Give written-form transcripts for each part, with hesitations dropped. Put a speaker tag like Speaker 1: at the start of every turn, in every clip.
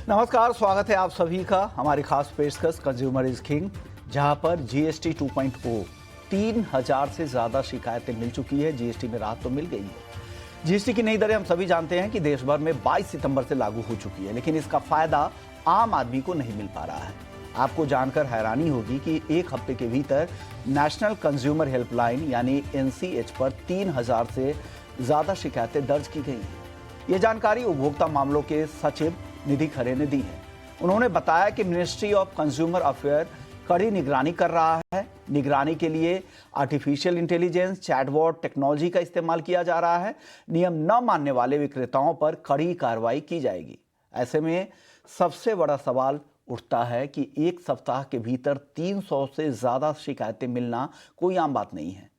Speaker 1: नमस्कार, स्वागत है आप सभी का हमारी खास पेशकश कंज्यूमर इज किंग, जहां पर जीएसटी 2.0 3,000 से ज्यादा शिकायतें मिल चुकी है। जीएसटी में राहत तो मिल गई है। जीएसटी की नई दरें हम सभी जानते हैं कि देश भर में 22 सितंबर से लागू हो चुकी है, लेकिन इसका फायदा आम आदमी को नहीं मिल पा रहा है। आपको जानकर हैरानी होगी कि एक हफ्ते के भीतर नेशनल कंज्यूमर हेल्पलाइन यानी एनसीएच पर 3,000 से ज्यादा शिकायतें दर्ज की गई हैं। ये जानकारी उपभोक्ता मामलों के सचिव निधि खरे ने दी है। उन्होंने बताया कि मिनिस्ट्री ऑफ कंज्यूमर अफेयर कड़ी निगरानी कर रहा है। निगरानी के लिए आर्टिफिशियल इंटेलिजेंस, चैटबॉट टेक्नोलॉजी का इस्तेमाल किया जा रहा है। नियम न मानने वाले विक्रेताओं पर कड़ी कार्रवाई की जाएगी। ऐसे में सबसे बड़ा सवाल उठता है कि एक सप्ताह के भीतर 300 से ज्यादा शिकायतें मिलना कोई आम बात नहीं है।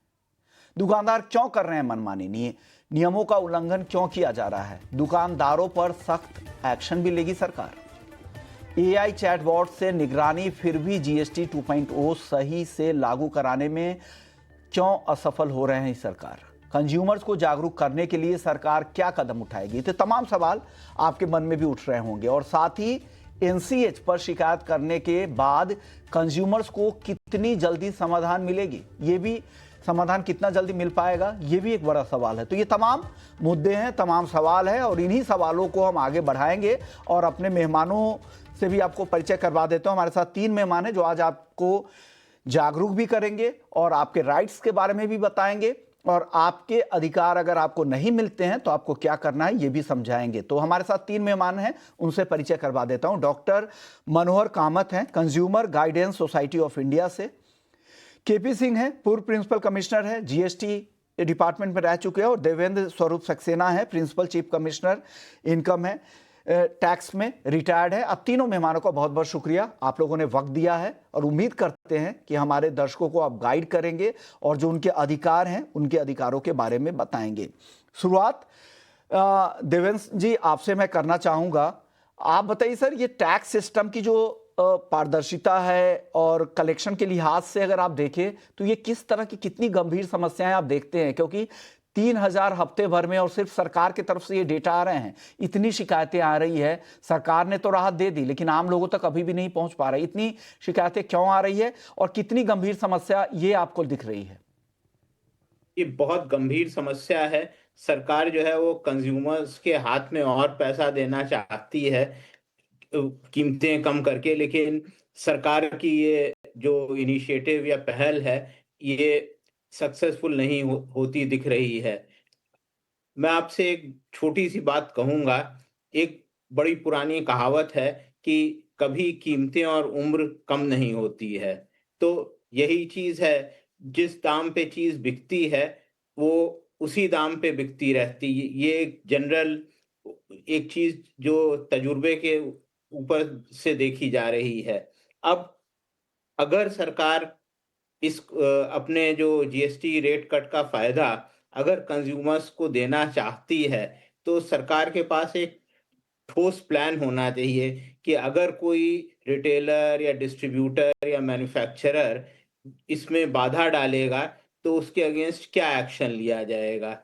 Speaker 1: दुकानदार क्यों कर रहे हैं मनमानी? नियमों का उल्लंघन क्यों किया जा रहा है? दुकानदारों पर सख्त एक्शन भी लेगी सरकार। एआई चैटबॉट से निगरानी, फिर भी जीएसटी 2.0 सही से लागू कराने में क्यों असफल हो रहे हैं सरकार? कंज्यूमर्स को जागरूक करने के लिए सरकार क्या कदम उठाएगी? तो तमाम सवाल आपके मन में भी उठ रहे होंगे। और साथ ही एनसीएच पर शिकायत करने के बाद कंज्यूमर्स को कितनी जल्दी समाधान मिलेगी, ये भी समाधान कितना जल्दी मिल पाएगा, ये भी एक बड़ा सवाल है। तो ये तमाम मुद्दे हैं, तमाम सवाल है, और इन्हीं सवालों को हम आगे बढ़ाएंगे और अपने मेहमानों से भी आपको परिचय करवा देता हूं। हमारे साथ 3 मेहमान हैं जो आज आपको जागरूक भी करेंगे और आपके राइट्स के बारे में भी बताएंगे, और आपके अधिकार अगर आपको नहीं मिलते हैं तो आपको क्या करना है ये भी समझाएंगे। तो हमारे साथ 3 मेहमान हैं, उनसे परिचय करवा देता हूं। डॉक्टर मनोहर कामत हैं, consumer guidance society of India से। केपी सिंह है, पूर्व प्रिंसिपल कमिश्नर है, जीएसटी डिपार्टमेंट में रह चुके हैं। और देवेंद्र स्वरूप सक्सेना है, प्रिंसिपल चीफ कमिश्नर इनकम है, टैक्स में रिटायर्ड है। अब तीनों मेहमानों का बहुत बहुत शुक्रिया, आप लोगों ने वक्त दिया है, और उम्मीद करते हैं कि हमारे दर्शकों को आप गाइड करेंगे और जो उनके अधिकार हैं उनके अधिकारों के बारे में बताएंगे। शुरुआत देवेंद्र जी आपसे मैं करना चाहूँगा। आप बताइए सर, ये टैक्स सिस्टम की जो पारदर्शिता है और कलेक्शन के लिहाज से अगर आप देखें तो ये किस तरह की, कितनी गंभीर समस्याएं आप देखते हैं? क्योंकि 3,000 हफ्ते भर में, और सिर्फ सरकार की तरफ से ये डेटा आ रहे हैं, इतनी शिकायतें आ रही है। सरकार ने तो राहत दे दी, लेकिन आम लोगों तक अभी भी नहीं पहुंच पा रही। इतनी शिकायतें क्यों आ रही है और कितनी गंभीर समस्या ये आपको दिख रही है?
Speaker 2: ये बहुत गंभीर समस्या है। सरकार जो है वो कंज्यूमर्स के हाथ में और पैसा देना चाहती है कीमतें कम करके, लेकिन सरकार की ये जो इनिशिएटिव या पहल है ये सक्सेसफुल नहीं होती दिख रही है। मैं आपसे एक छोटी सी बात कहूंगा। एक बड़ी पुरानी कहावत है कि कभी कीमतें और उम्र कम नहीं होती है। तो यही चीज है, जिस दाम पे चीज बिकती है वो उसी दाम पे बिकती रहती है। ये एक जनरल एक चीज जो तजुर्बे के ऊपर से देखी जा रही है। अब अगर सरकार अपने जो जीएसटी रेट कट का फायदा अगर कंज्यूमर्स को देना चाहती है, तो सरकार के पास एक ठोस प्लान होना चाहिए कि अगर कोई रिटेलर या डिस्ट्रीब्यूटर या मैन्युफैक्चरर इसमें बाधा डालेगा तो उसके अगेंस्ट क्या एक्शन लिया जाएगा।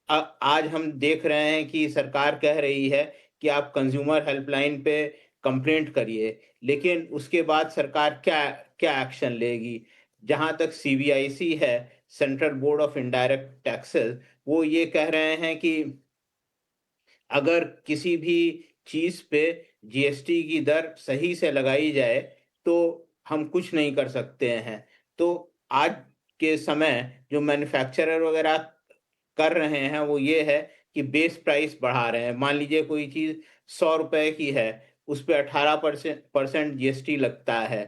Speaker 2: आज हम देख रहे हैं कि सरकार कह रही है कि आप कंज्यूमर हेल्पलाइन पे कंप्लेंट करिए, लेकिन उसके बाद सरकार क्या क्या एक्शन लेगी? जहां तक सीबीआईसी है, central board of indirect taxes, वो ये कह रहे हैं कि अगर किसी भी चीज पे जीएसटी की दर सही से लगाई जाए तो हम कुछ नहीं कर सकते हैं। तो आज के समय जो मैन्युफैक्चरर वगैरह कर रहे हैं वो ये है कि बेस प्राइस बढ़ा रहे हैं। मान लीजिए कोई चीज़ 100 रुपए की है, उस पे 18% जीएसटी लगता है,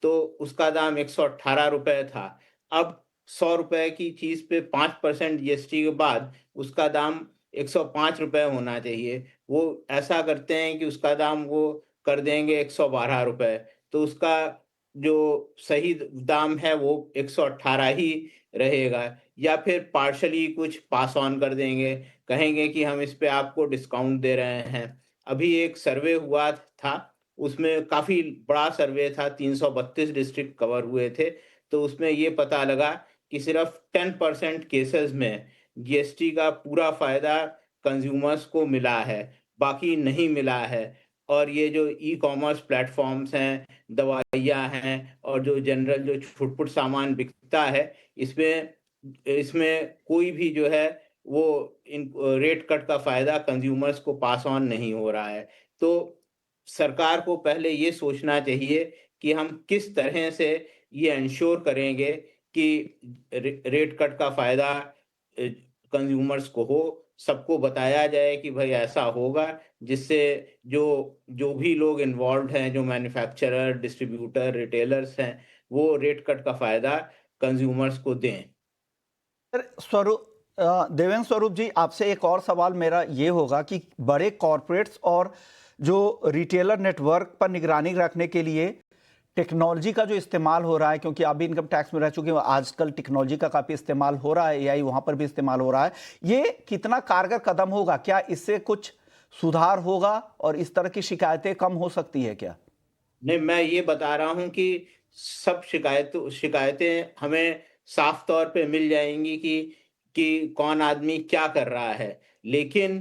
Speaker 2: तो उसका दाम 118 रुपए था। अब 100 रुपए की चीज़ पे 5% जीएसटी के बाद उसका दाम 105 रुपए होना चाहिए। वो ऐसा करते हैं कि उसका दाम वो कर देंगे 112 रुपए। तो उसका जो सही दाम है वो 118 ही रहेगा, या फिर पार्शली कुछ पास ऑन कर देंगे, कहेंगे कि हम इस पे आपको डिस्काउंट दे रहे हैं। अभी एक सर्वे हुआ था, उसमें काफ़ी बड़ा सर्वे था, 332 डिस्ट्रिक्ट कवर हुए थे। तो उसमें ये पता लगा कि सिर्फ 10% केसेस में जीएसटी का पूरा फ़ायदा कंज्यूमर्स को मिला है, बाकी नहीं मिला है। और ये जो ई कॉमर्स प्लेटफॉर्म्स हैं, दवाइयाँ हैं और जो जनरल जो छुट-पुट सामान बिकता है, इसमें इसमें कोई भी जो है वो रेट कट का फ़ायदा कंज़्यूमर्स को पास ऑन नहीं हो रहा है। तो सरकार को पहले ये सोचना चाहिए कि हम किस तरह से ये एंश्योर करेंगे कि रेट कट का फ़ायदा कंज़्यूमर्स को हो, सबको बताया जाए कि भई ऐसा होगा, जिससे जो जो भी लोग इन्वॉल्व्ड हैं, जो मैन्युफैक्चरर, डिस्ट्रीब्यूटर, रिटेलर्स हैं, वो रेट कट का फ़ायदा कंज़्यूमर्स को दें।
Speaker 1: देवेंद्र स्वरूप जी, आपसे एक और सवाल मेरा ये होगा कि बड़े कॉरपोरेट्स और जो रिटेलर नेटवर्क पर निगरानी रखने के लिए टेक्नोलॉजी का जो इस्तेमाल हो रहा है, क्योंकि आप भी इनकम टैक्स में रह चुके हैं, आजकल टेक्नोलॉजी का काफ़ी इस्तेमाल हो रहा है, एआई वहाँ पर भी इस्तेमाल हो रहा है, ये कितना कारगर कदम होगा? क्या इससे कुछ सुधार होगा और इस तरह की शिकायतें कम हो सकती है क्या?
Speaker 2: नहीं, मैं ये बता रहा हूँ कि सब शिकायतें हमें साफ तौर पे मिल जाएँगी कि कौन आदमी क्या कर रहा है। लेकिन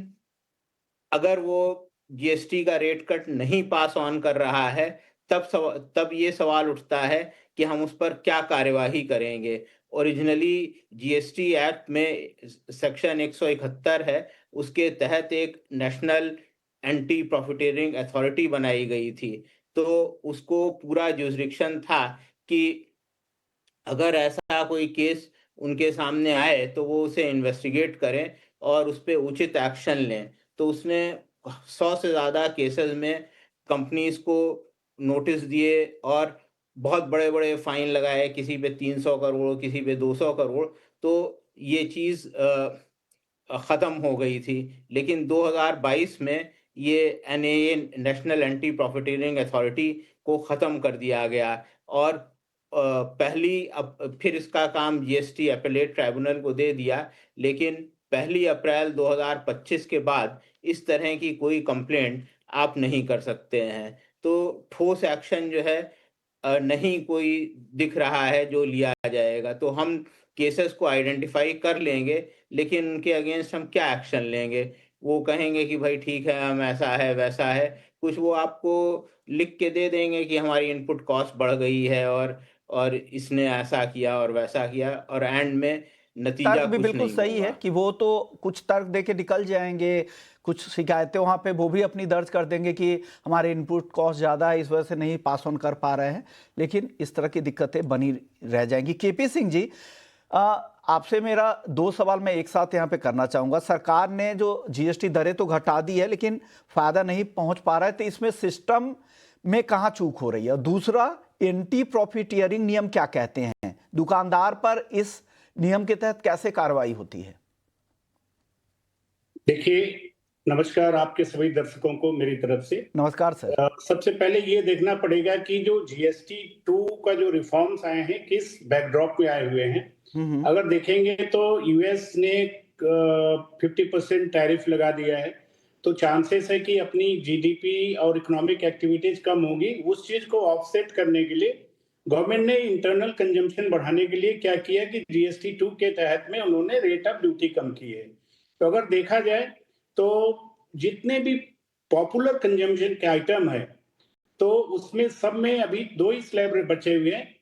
Speaker 2: अगर वो जीएसटी का रेट कट नहीं पास ऑन कर रहा है, तब ये सवाल उठता है कि हम उस पर क्या कार्यवाही करेंगे। ओरिजिनली जीएसटी एक्ट में सेक्शन 171 है, उसके तहत एक नेशनल एंटी प्रॉफिटेरिंग अथॉरिटी बनाई गई थी। तो उसको पूरा ज्यूरिसडिक्शन था कि अगर ऐसा कोई केस उनके सामने आए तो वो उसे इन्वेस्टिगेट करें और उस पे उचित एक्शन लें। तो उसने 100 से ज़्यादा केसेज़ में कंपनीज़ को नोटिस दिए और बहुत बड़े-बड़े फाइन लगाए, किसी पे 300 करोड़, किसी पे 200 करोड़। तो ये चीज़ ख़त्म हो गई थी। लेकिन 2022 में ये एनएए नेशनल एंटी प्रॉफिटीरिंग अथॉरिटी को ख़त्म कर दिया गया और पहली अब फिर इसका काम जीएसटी अपीलेट ट्राइब्यूनल को दे दिया, लेकिन 1 अप्रैल 2025 के बाद इस तरह की कोई कंप्लेंट आप नहीं कर सकते हैं। तो ठोस एक्शन जो है नहीं कोई दिख रहा है जो लिया जाएगा। तो हम केसेस को आइडेंटिफ़ाई कर लेंगे, लेकिन उनके अगेंस्ट हम क्या एक्शन लेंगे? वो कहेंगे कि भई ठीक है, हम ऐसा है, वैसा है। कुछ वो आपको लिख के दे देंगे कि हमारी इनपुट कॉस्ट बढ़ गई है और इसने ऐसा किया और वैसा किया और एंड में
Speaker 1: तर्क
Speaker 2: नतीजा
Speaker 1: भी
Speaker 2: कुछ
Speaker 1: बिल्कुल
Speaker 2: नहीं
Speaker 1: सही है
Speaker 2: होगा।
Speaker 1: कि वो तो कुछ तर्क देके निकल जाएंगे, कुछ शिकायतें वहाँ पे वो भी अपनी दर्ज कर देंगे कि हमारे इनपुट कॉस्ट ज़्यादा है, इस वजह से नहीं पास ऑन कर पा रहे हैं, लेकिन इस तरह की दिक्कतें बनी रह जाएंगी। केपी सिंह जी, आपसे मेरा दो सवाल मैं एक साथ यहाँ पे करना चाहूँगा। सरकार ने जो जीएसटी दरें तो घटा दी है, लेकिन फ़ायदा नहीं पहुँच पा रहा है, तो इसमें सिस्टम में कहाँ चूक हो रही है? और दूसरा, एंटी प्रॉफिटियरिंग नियम क्या कहते हैं? दुकानदार पर इस नियम के तहत कैसे कार्रवाई होती है?
Speaker 3: देखिए, नमस्कार आपके सभी दर्शकों को मेरी तरफ से।
Speaker 1: नमस्कार सर।
Speaker 3: सबसे पहले ये देखना पड़ेगा कि जो जीएसटी 2 का जो रिफॉर्म्स आए हैं, किस बैकड्रॉप में आए हुए हैं। अगर देखेंगे तो यूएस ने 50% टैरिफ लगा दिया है, तो चांसेस है कि अपनी जीडीपी और इकोनॉमिक एक्टिविटीज कम होगी। उस चीज को ऑफसेट करने के लिए गवर्नमेंट ने इंटरनल कंजम्पशन बढ़ाने के लिए क्या किया कि जीएसटी 2 के तहत में उन्होंने रेट ऑफ ड्यूटी कम की है। तो अगर देखा जाए तो जितने भी पॉपुलर कंजम्पशन के आइटम है, तो उसमें सब में अभी 2 ही स्लैब बचे हुए हैं,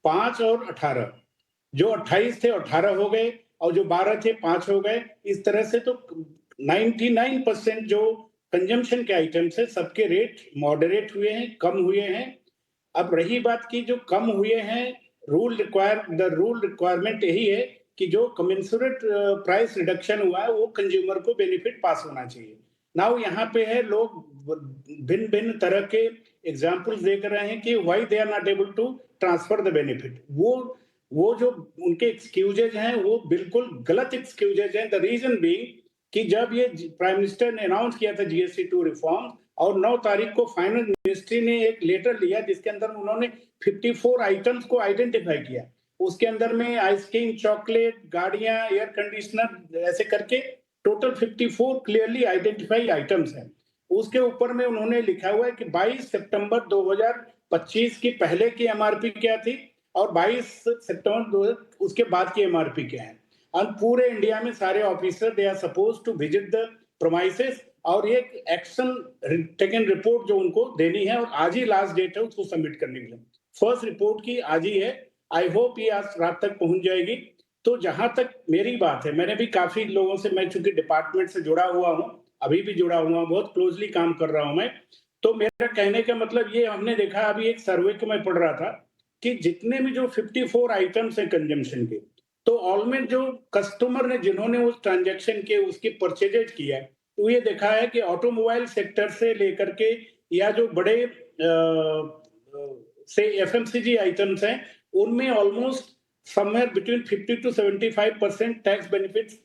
Speaker 3: 5 और 18। जो 28 थे 18 हो गए और जो 12 थे 5 हो गए। इस तरह से तो 99% जो कंजम्पशन के आइटम्स है, सबके रेट मॉडरेट हुए हैं, कम हुए हैं। अब रही बात की जो कम हुए हैं, द रूल रिक्वायरमेंट यही है कि जो कमेंसुरेट प्राइस रिडक्शन हुआ है वो कंज्यूमर को बेनिफिट पास होना चाहिए। नाउ यहाँ पे है लोग भिन्न भिन्न तरह के एग्जाम्पल्स देख रहे हैं कि why they are not able to transfer the benefit. वो जो उनके एक्सक्यूजेज हैं वो बिल्कुल गलत एक्सक्यूजेज हैं। द रीजन बीइंग कि जब ये प्राइम मिनिस्टर ने अनाउंस किया था जीएसटी 2 रिफॉर्म और 9 तारीख को फाइनेंस मिनिस्ट्री ने एक लेटर लिया जिसके अंदर उन्होंने 54 आइटम्स को आइडेंटिफाई किया। उसके अंदर में आइसक्रीम, चॉकलेट, गाड़ियां, एयर कंडीशनर, ऐसे करके टोटल 54 क्लियरली आइडेंटिफाई आइटम्स हैं। उसके ऊपर में उन्होंने लिखा हुआ है कि 22 सितंबर 2025 की पहले की एमआरपी क्या थी और 22 सितंबर उसके बाद की एमआरपी क्या है। और पूरे इंडिया में सारे officer they are suppose to visit the premises और एक एक्शन टेकन रिपोर्ट जो उनको देनी है, और आज ही लास्ट डेट है उसको सबमिट करने के लिए। फर्स्ट रिपोर्ट की आज ही है, आई होप ये आज रात तक पहुंच जाएगी। तो जहां तक मेरी बात है, मैंने भी काफी लोगों से, मैं चूंकि डिपार्टमेंट से जुड़ा हुआ हूं, अभी भी जुड़ा हुआ हूं, बहुत क्लोजली काम कर रहा हूं मैं, तो मेरा कहने का मतलब ये, हमने देखा अभी एक सर्वे को मैं पढ़ रहा था कि जितने भी जो 54 आइटम्स हैं कंजम्पशन के, तो ऑलमोस्ट जो कस्टमर ने जिन्होंने उस ट्रांजैक्शन के उसकी परचेजेज किया है, तो ये देखा है कि ऑटोमोबाइल सेक्टर से लेकर के या जो बड़े से एफएमसीजी आइटम्स हैं, उनमें almost somewhere between 50 to 75% tax benefits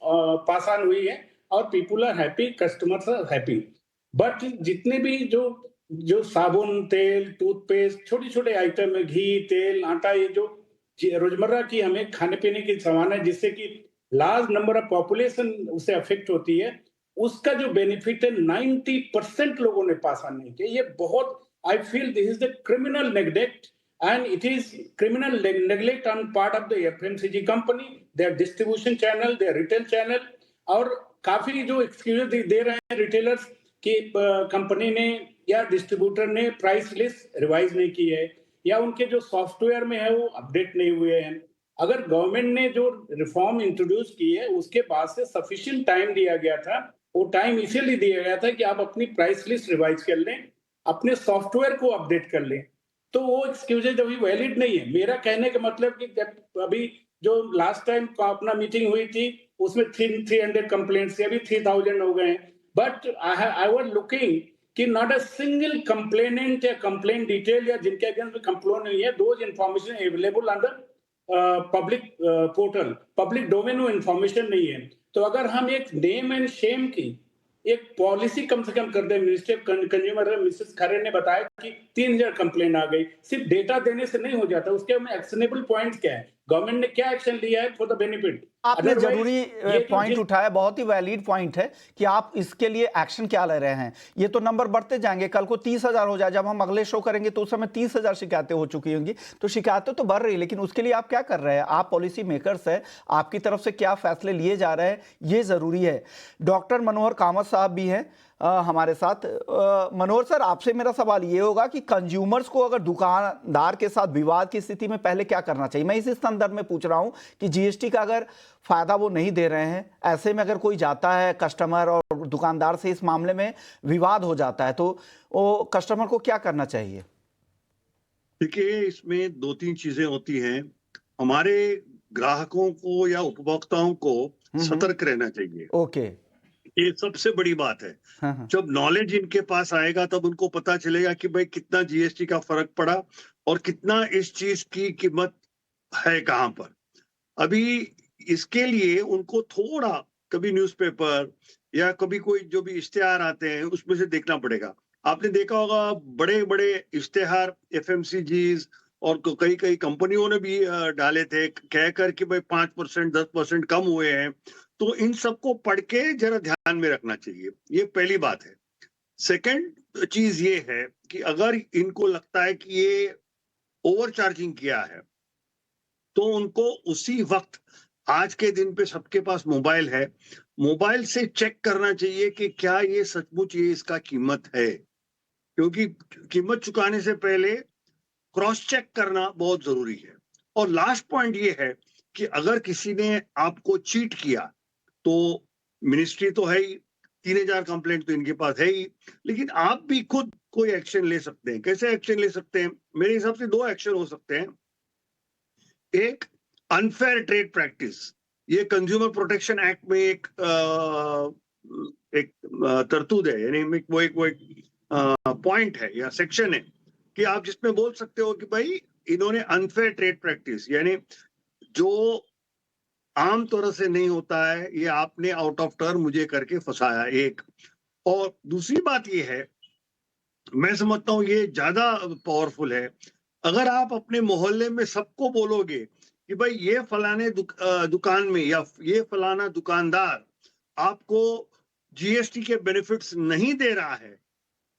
Speaker 3: pass on हुई है, और people are happy, customers are happy. But जितने भी जो जो साबुन, तेल, टूथपेस्ट, छोटे छोटे आइटम है, घी, तेल, आटा, ये जो रोजमर्रा की हमें खाने पीने की सामान है, जिससे कि लार्ज नंबर ऑफ पॉपुलेशन उससे अफेक्ट होती है, उसका जो बेनिफिट है 90% लोगों ने पास ऑन नहीं किया। ये बहुत, I feel this is the criminal neglect, and it is criminal neglect on part of the FMCG company, their distribution channel, their retail channel। और काफी जो एक्सक्यूज दे रहे हैं रिटेलर्स कि कंपनी ने या डिस्ट्रीब्यूटर ने प्राइस लिस्ट रिवाइज नहीं की है, या उनके जो सॉफ्टवेयर में है वो अपडेट नहीं हुए हैं। अगर गवर्नमेंट ने जो रिफॉर्म इंट्रोड्यूस की है उसके बाद से सफिशिएंट टाइम दिया गया था, वो टाइम इसीलिए दिया गया था कि आप अपनी प्राइस लिस्ट रिवाइज कर लें, अपने सॉफ्टवेयर को अपडेट कर लें, तो वो एक्सक्यूजेज अभी वैलिड नहीं है। मेरा कहने का मतलब कि जब अभी जो लास्ट टाइम अपना मीटिंग हुई थी उसमें 300 कंप्लेंट्स, अभी 3000 हो गए हैं, बट आई वाज लुकिंग कि नॉट अ सिंगल कंप्लेनेंट या कंप्लेंट डिटेल या जिनके अगेंस्ट कंप्लेंट हुई है, those information available under public portal, public domain में इंफॉर्मेशन नहीं है। तो अगर हम एक नेम एंड शेम की एक पॉलिसी कम से कम कर दे, मिनिस्ट्री ऑफ कंज्यूमर मिसेस खरे ने बताया कि 3000 कंप्लेन आ गई, सिर्फ डेटा देने से नहीं हो जाता, उसके में एक्शनेबल पॉइंट्स क्या है, गवर्नमेंट ने क्या एक्शन लिया है फॉर द बेनिफिट।
Speaker 1: आपने जरूरी पॉइंट उठाया, बहुत ही वैलिड पॉइंट है कि आप इसके लिए एक्शन क्या ले रहे हैं। ये तो नंबर बढ़ते जाएंगे, कल को 30,000 हो जाए, जब हम अगले शो करेंगे तो उस समय 30,000 शिकायतें हो चुकी होंगी, तो शिकायतें तो बढ़ रही, लेकिन उसके लिए आप क्या कर रहे हैं, आप पॉलिसी मेकर्स हैं, आपकी तरफ से क्या फैसले लिए जा रहे हैं, ये जरूरी है। डॉक्टर मनोहर कामत साहब भी हैं हमारे साथ। मनोहर सर, आपसे मेरा सवाल ये होगा कि कंज्यूमर्स को अगर दुकानदार के साथ विवाद की स्थिति में पहले क्या करना चाहिए। मैं इस संदर्भ में पूछ रहा हूं कि जीएसटी का अगर फायदा वो नहीं दे रहे हैं, ऐसे में अगर कोई जाता है कस्टमर और दुकानदार से इस मामले में विवाद हो जाता है, तो वो कस्टमर को क्या करना चाहिए?
Speaker 4: देखिए, इसमें दो तीन चीजें होती हैं। हमारे ग्राहकों को या उपभोक्ताओं को सतर्क रहना चाहिए।
Speaker 1: ओके,
Speaker 4: ये सबसे बड़ी बात है।
Speaker 1: हाँ।
Speaker 4: जब नॉलेज इनके पास आएगा तब उनको पता चलेगा कि भाई कितना जीएसटी का फर्क पड़ा और कितना इस चीज की कीमत है कहां पर। अभी इसके लिए उनको थोड़ा कभी न्यूज़पेपर या कभी कोई जो भी इश्तेहार आते हैं उसमें से देखना पड़ेगा। आपने देखा होगा बड़े बड़े इश्तेहार एफएमसीजीज और कई कई कंपनियों ने भी डाले थे, कहकर कि भाई 5% 10% कम हुए हैं। तो इन सबको पढ़ के जरा ध्यान में रखना चाहिए, ये पहली बात है। सेकंड चीज ये है कि अगर इनको लगता है कि ये ओवर चार्जिंग किया है, तो उनको उसी वक्त, आज के दिन पे सबके पास मोबाइल है, मोबाइल से चेक करना चाहिए कि क्या ये सचमुच ये इसका कीमत है। क्योंकि कीमत चुकाने से पहले क्रॉस चेक करना बहुत जरूरी है। और लास्ट पॉइंट ये है कि अगर किसी ने आपको चीट किया तो मिनिस्ट्री तो है ही, 3000 कंप्लेंट तो इनके पास है ही, लेकिन आप भी खुद कोई एक्शन ले सकते हैं। कैसे एक्शन ले सकते हैं? मेरे हिसाब से दो एक्शन हो सकते हैं। एक, अनफेयर ट्रेड प्रैक्टिस, ये कंज्यूमर प्रोटेक्शन एक्ट में एक तरतूद है, यानी वो एक पॉइंट है या सेक्शन है कि आप जिसमें बोल सकते हो कि भाई इन्होंने अनफेयर ट्रेड प्रैक्टिस, यानी जो आम तौर से नहीं होता है, ये आपने आउट ऑफ टर्न मुझे करके फंसाया। एक और दूसरी बात ये है, मैं समझता हूं ये ज्यादा पावरफुल है। अगर आप अपने मोहल्ले में सबको बोलोगे कि भाई ये फलाने दुकान में या ये फलाना दुकानदार आपको जीएसटी के बेनिफिट्स नहीं दे रहा है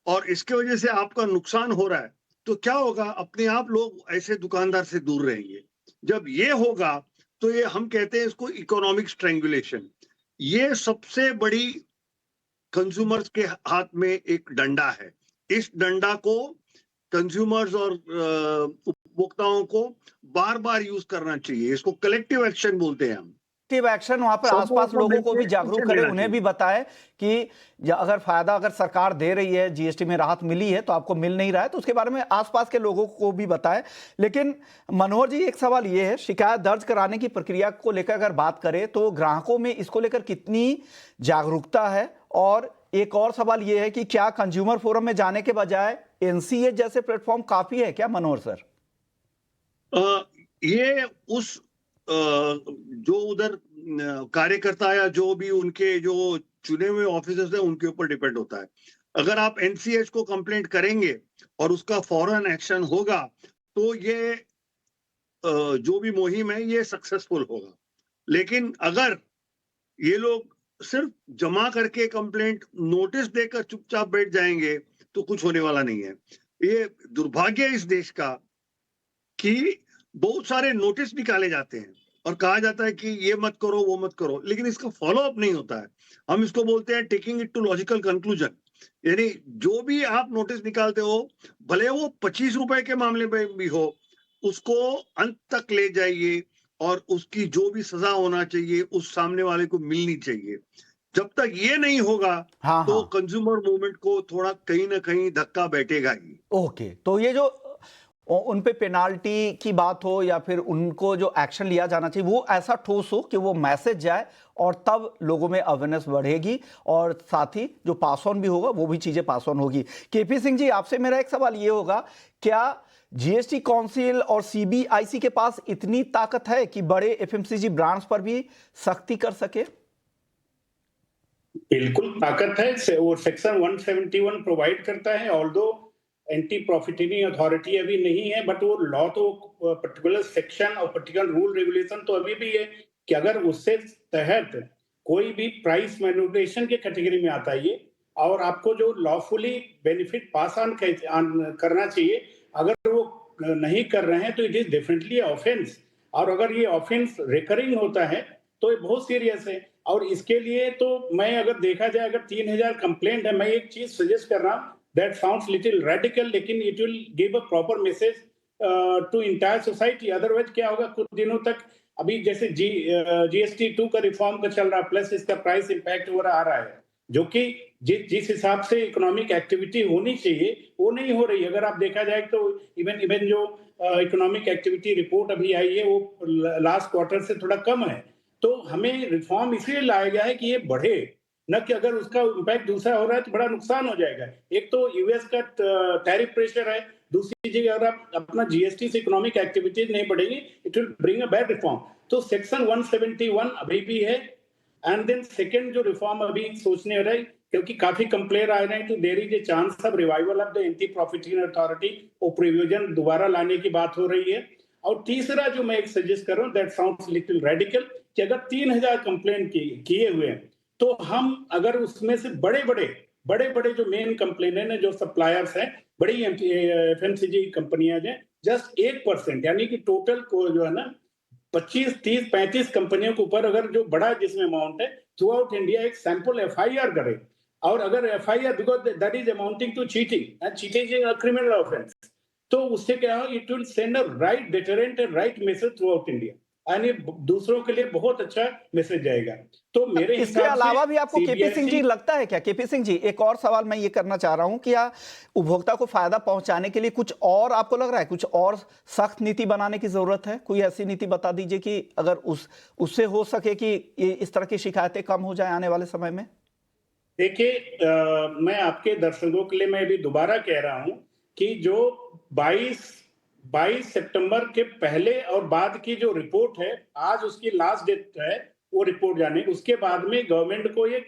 Speaker 4: और इसके वजह से आपका नुकसान हो रहा है, तो क्या होगा? अपने आप लोग ऐसे दुकानदार से दूर रहेंगे। जब ये होगा तो ये हम कहते हैं इसको इकोनॉमिक स्ट्रेंगुलेशन। ये सबसे बड़ी कंज्यूमर्स के हाथ में एक डंडा है। इस डंडा को कंज्यूमर्स और उपभोक्ताओं को बार बार यूज करना चाहिए। इसको कलेक्टिव एक्शन बोलते हैं हम।
Speaker 1: एक्टिव एक्शन, वहां पर
Speaker 4: सबको
Speaker 1: आसपास
Speaker 4: उसको
Speaker 1: लोगों को भी
Speaker 4: मिलकर
Speaker 1: जागरूक
Speaker 4: एक्शन
Speaker 1: करें,
Speaker 4: लेना
Speaker 1: उन्हें भी
Speaker 4: चाहिए।
Speaker 1: बताएं कि अगर फायदा अगर सरकार दे रही है, जीएसटी में राहत मिली है तो आपको मिल नहीं रहा है, तो उसके बारे में आसपास के लोगों को भी बताएं। लेकिन मनोहर जी, एक सवाल ये है, शिकायत दर्ज कराने की प्रक्रिया को लेकर अगर बात करें तो ग्राहकों में इसको लेकर कितनी जागरूकता है? और एक और सवाल ये है कि क्या कंज्यूमर फोरम में जाने के बजाय एनसीए जैसे प्लेटफॉर्म काफी है क्या, मनोहर सर?
Speaker 4: ये उस जो उधर कार्यकर्ता या जो भी उनके जो चुने हुए ऑफिसर्स हैं उनके ऊपर डिपेंड होता है। अगर आप एनसीएच को कंप्लेंट करेंगे और उसका फौरन एक्शन होगा तो ये जो भी मुहिम है ये सक्सेसफुल होगा। लेकिन अगर ये लोग सिर्फ जमा करके कंप्लेंट नोटिस देकर चुपचाप बैठ जाएंगे तो कुछ होने वाला नहीं है। ये दुर्भाग्य है इस देश का कि बहुत सारे नोटिस निकाले जाते हैं और कहा जाता है कि ये मत करो वो मत करो, लेकिन इसका फॉलो अप नहीं होता है। हम इसको बोलते हैं taking it to logical conclusion. यानी जो भी आप नोटिस निकालते हो, भले वो 25 रुपए के मामले में भी हो, उसको अंत तक ले जाइए और उसकी जो भी सजा होना चाहिए उस सामने वाले को मिलनी चाहिए। जब तक ये नहीं होगा तो कंज्यूमर मूवमेंट को थोड़ा कहीं ना कहीं धक्का बैठेगा ही।
Speaker 1: ओके, तो ये जो उन पे पेनाल्टी की बात हो या फिर उनको जो एक्शन लिया जाना चाहिए वो ऐसा ठोस हो कि वो मैसेज जाए और तब लोगों में अवेयरनेस बढ़ेगी और साथ ही जो पास ऑन भी होगा वो भी चीजें पास ऑन होगी। केपी सिंह जी, आपसे मेरा एक सवाल ये होगा, क्या जीएसटी काउंसिल और सीबीआईसी के पास इतनी ताकत है कि बड़े एफएमसीजी ब्रांड्स पर भी सख्ती कर सके?
Speaker 3: बिल्कुल ताकत है। वो सेक्शन 171 प्रोवाइड करता है, ऑल्दो एंटी प्रॉफिटियरिंग अथॉरिटी अभी नहीं है, बट वो लॉ तो पर्टिकुलर सेक्शन और पर्टिकुलर रूल रेगुलेशन तो अभी भी है कि अगर उससे तहत कोई भी प्राइस मैनिपुलेशन के कैटेगरी में आता है ये, और आपको जो लॉफुली बेनिफिट पास ऑन करना चाहिए, अगर वो नहीं कर रहे हैं तो इट इज डेफिनेटली ऑफेंस। और अगर ये ऑफेंस रिकरिंग होता है तो ये बहुत सीरियस है। और इसके लिए तो मैं अगर देखा जाए, अगर 3000 कंप्लेंट है, मैं एक चीज सजेस्ट कर रहा हूँ, दैट साउंड्स लिटिल रेडिकल, लेकिन it will give a proper message to entire society. Otherwise क्या होगा, कुछ दिनों तक अभी जैसे जीएसटी 2 का रिफॉर्म का चल रहा है, प्लस इसका प्राइस इंपैक्ट हो रहा आ रहा है, जो कि जिस हिसाब से इकोनॉमिक एक्टिविटी होनी चाहिए वो नहीं हो रही। अगर आप देखा जाए तो इवन जो इकोनॉमिक एक्टिविटी रिपोर्ट अभी आई है वो लास्ट क्वार्टर से थोड़ा कम है। तो हमें रिफॉर्म इसलिए लाया गया है कि ये बढ़े, न कि अगर उसका इम्पैक्ट दूसरा हो रहा है तो बड़ा नुकसान हो जाएगा। एक तो यूएस का टैरिफ प्रेशर है, दूसरी जगह अगर आप अपना जीएसटी से इकोनॉमिक एक्टिविटीज नहीं बढ़ेगी, it will bring a bad reform. तो सेक्शन 171 अभी भी है। एंड देन सेकेंड जो रिफॉर्म अभी सोचने हो रहा है, क्योंकि काफी कंप्लेन आ रहे हैं, तो there is a chance of revival of the anti profiteering authority, वो प्रोविजन दोबारा लाने की बात हो रही है। और तीसरा जो मैं एक सजेस्ट कर रहा हूँ, दैट साउंड्स लिटिल रेडिकल, कि अगर 3000 कंप्लेन किए हुए हैं तो हम अगर उसमें से बड़े बड़े जो मेन कंप्लेनेंट है, जो सप्लायर्स हैं, बड़ी एफएमसीजी कंपनियां हैं, जस्ट 1%, यानी कि टोटल को जो है ना 25, 30, 35 कंपनियों के ऊपर अगर जो बड़ा जिसमें अमाउंट है, थ्रू आउट इंडिया एक सैंपल एफआईआर करे। और अगर FIR, because that is amounting to cheating, and cheating is a criminal offence, तो उससे क्या हो, it will send a right deterrent and right message throughout India, यानी दूसरों के लिए बहुत अच्छा मैसेज जाएगा। तो मेरे
Speaker 1: इसके अलावा भी आपको केपी सिंह जी लगता है क्या, केपी सिंह जी, एक और सवाल मैं ये करना चाह रहा हूं कि उपभोक्ता को फायदा पहुंचाने के लिए कुछ और आपको लग रहा है, कुछ और सख्त नीति बनाने की जरूरत है? कोई ऐसी नीति बता दीजिए कि अगर उससे हो सके कि ये इस तरह की शिकायतें कम हो जाए आने वाले समय में।
Speaker 3: देखिए, मैं आपके दर्शकों के लिए मैं भी दोबारा कह रहा हूं कि जो 22 सितंबर के पहले और बाद की जो रिपोर्ट है, आज उसकी लास्ट डेट है वो रिपोर्ट जाने, उसके बाद में गवर्नमेंट को एक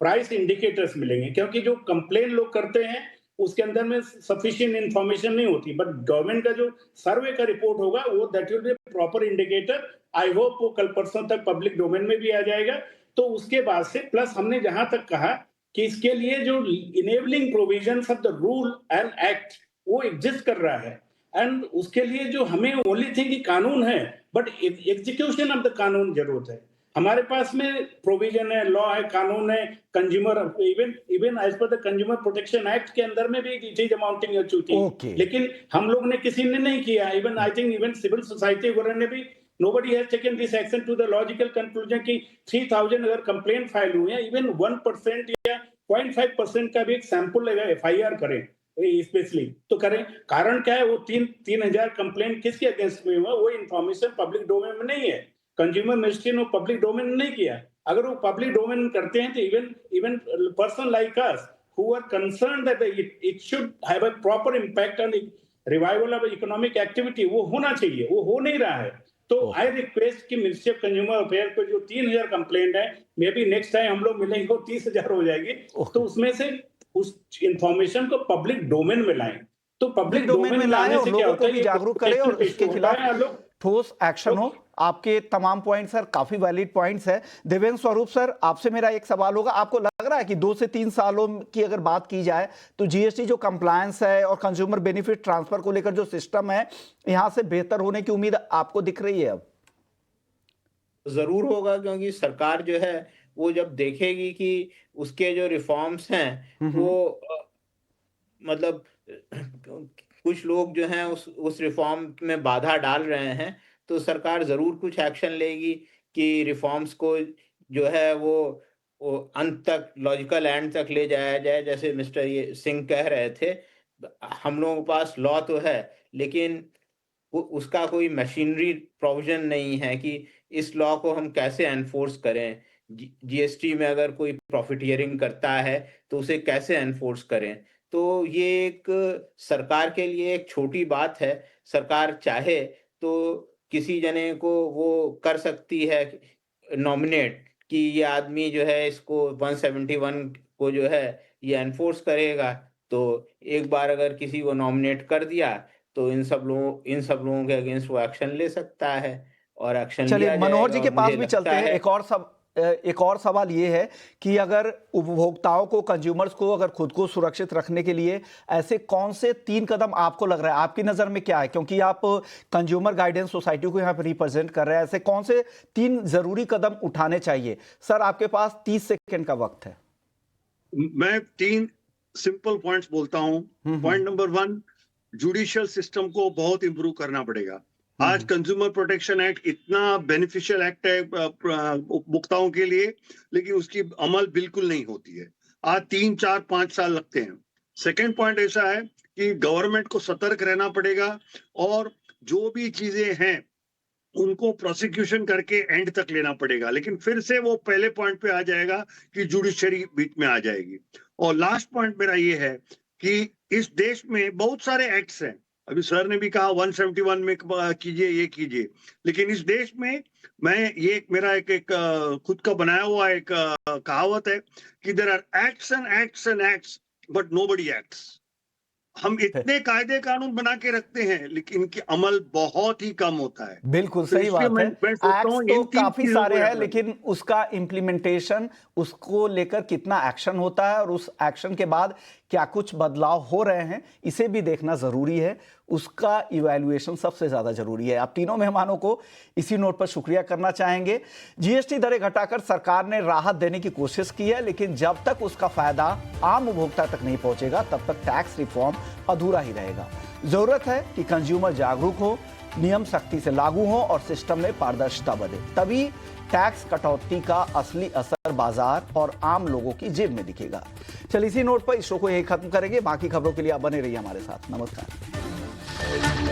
Speaker 3: प्राइस इंडिकेटर्स मिलेंगे, क्योंकि जो कंप्लेन लोग करते हैं उसके अंदर में सफिशिएंट इंफॉर्मेशन नहीं होती, बट गवर्नमेंट का जो सर्वे का रिपोर्ट होगा वो that will be proper indicator. I hope वो कल परसों तक पब्लिक डोमेन में भी आ जाएगा। तो उसके बाद से प्लस हमने जहां तक कहा कि इसके लिए जो enabling provisions of the rule and act वो एग्जिस्ट कर रहा है, एंड उसके लिए जो हमें ओनली थिंग की कानून है, बट एग्जीक्यूशन ऑफ द कानून जरूरत है। हमारे पास में प्रोविजन है, लॉ है, कानून है, consumer even as per the consumer protection act के अंदर में भी इट इज अमाउंटिंग ड्यूटी, लेकिन हम लोग ने किसी ने नहीं किया। Even I think even civil society वगैरह ने भी nobody has taken this action to the logical conclusion कि 3000 अगर कंप्लेंट फाइल हुए हैं, इवन 1% या 0.5% का भी एक सैंपल लेगा, FIR करें स्पेशली तो करें। कारण क्या है, वो 3000 कंप्लेंट किसके अगेंस्ट में हुआ, वो इंफॉर्मेशन पब्लिक डोमेन में नहीं है। कंज्यूमर मिनिस्ट्री ने पब्लिक डोमेन में नहीं किया। अगर वो पब्लिक डोमेन में करते हैं तो even person like us who are concerned that it should have a proper impact on revival of economic activity, वो होना चाहिए, वो हो नहीं रहा है। तो आई रिक्वेस्ट कि मिनिस्ट्री ऑफ कंज्यूमर अफेयर को जो 3000 कंप्लेंट है, मे बी नेक्स्ट टाइम हम लोग मिलेंगे वो 30,000 हो जाएगी, तो उसमें से उस इंफॉर्मेशन को पब्लिक डोमेन में लाएं। तो पब्लिक डोमेन में लाने से क्या होता है,
Speaker 1: जागरूक करें और इसके खिलाफ ठोस एक्शन हो। आपके तमाम पॉइंट सर काफी वैलिड पॉइंट्स है। देवेंद्र स्वरूप सर, आपसे मेरा एक सवाल होगा, आपको लग रहा है कि 2 से 3 सालों की अगर बात की जाए तो जीएसटी जो कंप्लायंस है और कंज्यूमर बेनिफिट ट्रांसफर को लेकर जो सिस्टम है, यहां से बेहतर होने की उम्मीद आपको दिख रही है? अब
Speaker 2: जरूर होगा, क्योंकि सरकार जो है वो जब देखेगी कि उसके जो रिफॉर्म्स हैं वो मतलब कुछ लोग जो हैं उस रिफॉर्म में बाधा डाल रहे हैं, तो सरकार जरूर कुछ एक्शन लेगी कि रिफॉर्म्स को जो है वो अंत तक, लॉजिकल एंड तक ले जाया जाए। जैसे मिस्टर ये सिंह कह रहे थे, हम लोगों के पास लॉ तो है, लेकिन उसका कोई मशीनरी प्रोविजन नहीं है कि इस लॉ को हम कैसे एनफोर्स करें। जीएसटी में अगर कोई प्रॉफिटियरिंग करता है तो उसे कैसे एनफोर्स करें। तो ये एक सरकार के लिए एक छोटी बात है। सरकार चाहे तो किसी जने को वो कर सकती है नॉमिनेट कि ये आदमी जो है इसको 171 को जो है ये एनफोर्स करेगा। तो एक बार अगर किसी को नॉमिनेट कर दिया तो इन सब लोगों के अगेंस्ट वो एक्शन ले सकता है और एक्शन लिया जाएगा।
Speaker 1: मनोहर जी के पास भी चलते हैं। एक और सवाल ये है कि अगर उपभोक्ताओं को, कंज्यूमर्स को अगर खुद को सुरक्षित रखने के लिए ऐसे कौन से 3 कदम आपको लग रहा है, आपकी नजर में क्या है, क्योंकि आप कंज्यूमर गाइडेंस सोसाइटी को यहाँ पर रिप्रेजेंट कर रहे हैं, ऐसे कौन से 3 जरूरी कदम उठाने चाहिए? सर, आपके पास 30 सेकंड का वक्त है।
Speaker 4: मैं 3 सिंपल पॉइंट्स बोलता हूं। पॉइंट नंबर 1, जुडिशियल सिस्टम को बहुत इंप्रूव करना पड़ेगा। आज कंज्यूमर प्रोटेक्शन एक्ट इतना बेनिफिशियल एक्ट है उपभोक्ताओं के लिए, लेकिन उसकी अमल बिल्कुल नहीं होती है। आज 3, 4, 5 साल लगते हैं। सेकंड पॉइंट ऐसा है कि गवर्नमेंट को सतर्क रहना पड़ेगा और जो भी चीजें हैं उनको प्रोसिक्यूशन करके एंड तक लेना पड़ेगा। लेकिन फिर से वो पहले पॉइंट पे आ जाएगा कि जुडिशरी बीच में आ जाएगी। और लास्ट पॉइंट मेरा ये है कि इस देश में बहुत सारे एक्ट्स हैं। अभी सर ने भी कहा 171 में कीजिए, ये कीजिए, लेकिन इस देश में मेरा एक खुद का बनाया हुआ एक कहावत है कि there are acts and acts and acts but nobody acts. हम इतने कायदे कानून बना के रखते हैं लेकिन इनकी अमल बहुत ही कम होता है।
Speaker 1: बिल्कुल सही बात है। एक्ट्स तो काफी सारे हैं, लेकिन उसका इम्प्लीमेंटेशन, उसको लेकर कितना एक्शन होता है और उस एक्शन के बाद क्या कुछ बदलाव हो रहे हैं, इसे भी देखना जरूरी है। उसका इवैल्यूएशन सबसे ज्यादा जरूरी है। आप तीनों मेहमानों को इसी नोट पर शुक्रिया करना चाहेंगे। जीएसटी दरें घटाकर सरकार ने राहत देने की कोशिश की है, लेकिन जब तक उसका फायदा आम उपभोक्ता तक नहीं पहुंचेगा तब तक टैक्स रिफॉर्म अधूरा ही रहेगा। जरूरत है कि कंज्यूमर जागरूक हो, नियम सख्ती से लागू हो और सिस्टम में पारदर्शिता बढ़े, तभी टैक्स कटौती का असली असर बाजार और आम लोगों की जेब में दिखेगा। चलिए इसी नोट पर इस शो को यही खत्म करेंगे। बाकी खबरों के लिए आप बने रहिए हमारे साथ। नमस्कार।